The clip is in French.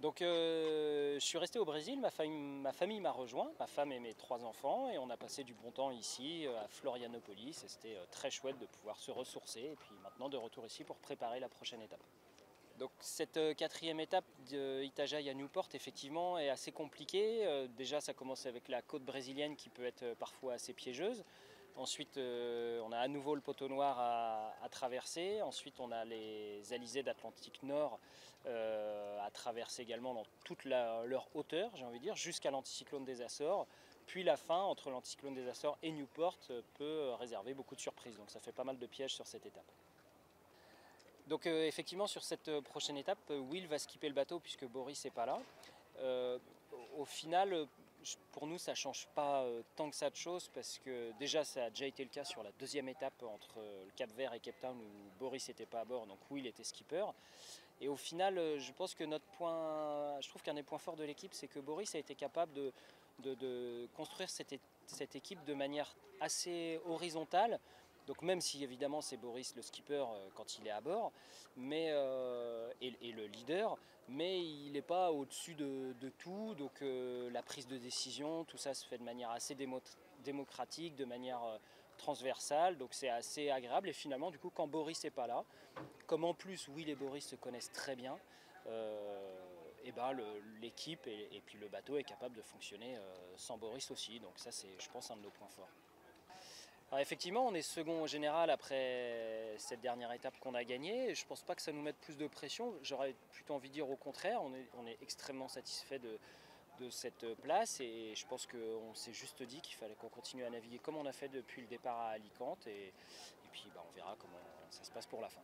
Donc je suis resté au Brésil, ma famille m'a rejoint, ma femme et mes 3 enfants, et on a passé du bon temps ici à Florianopolis, et c'était très chouette de pouvoir se ressourcer, et puis maintenant de retour ici pour préparer la prochaine étape. Donc cette quatrième étape de Itajaí à Newport effectivement est assez compliquée. Déjà ça commence avec la côte brésilienne qui peut être parfois assez piégeuse. Ensuite on a à nouveau le poteau noir à traverser. Ensuite on a les alizés d'Atlantique Nord à traverser également dans toute leur hauteur, j'ai envie de dire, jusqu'à l'anticyclone des Açores. Puis la fin entre l'anticyclone des Açores et Newport peut réserver beaucoup de surprises. Donc ça fait pas mal de pièges sur cette étape. Donc effectivement sur cette prochaine étape, Will va skipper le bateau puisque Boris n'est pas là. Euh, Au final, pour nous ça ne change pas tant que ça de choses parce que déjà ça a déjà été le cas sur la deuxième étape entre le Cap Vert et Cape Town où Boris n'était pas à bord, donc Will était skipper. Et au final, je pense que je trouve qu'un des points forts de l'équipe, c'est que Boris a été capable de construire cette équipe de manière assez horizontale. Donc même si évidemment c'est Boris le skipper quand il est à bord, et le leader, mais il n'est pas au-dessus de tout. Donc la prise de décision, tout ça se fait de manière assez démocratique, de manière transversale. Donc c'est assez agréable. Et finalement, du coup, quand Boris n'est pas là, comme en plus Will et Boris se connaissent très bien, et ben l'équipe et puis le bateau est capable de fonctionner sans Boris aussi. Donc ça c'est, je pense, un de nos points forts. Alors effectivement, on est second au général après cette dernière étape qu'on a gagnée. Je ne pense pas que ça nous mette plus de pression. J'aurais plutôt envie de dire au contraire, on est extrêmement satisfait de cette place et je pense qu'on s'est juste dit qu'il fallait qu'on continue à naviguer comme on a fait depuis le départ à Alicante et puis on verra comment ça se passe pour la fin.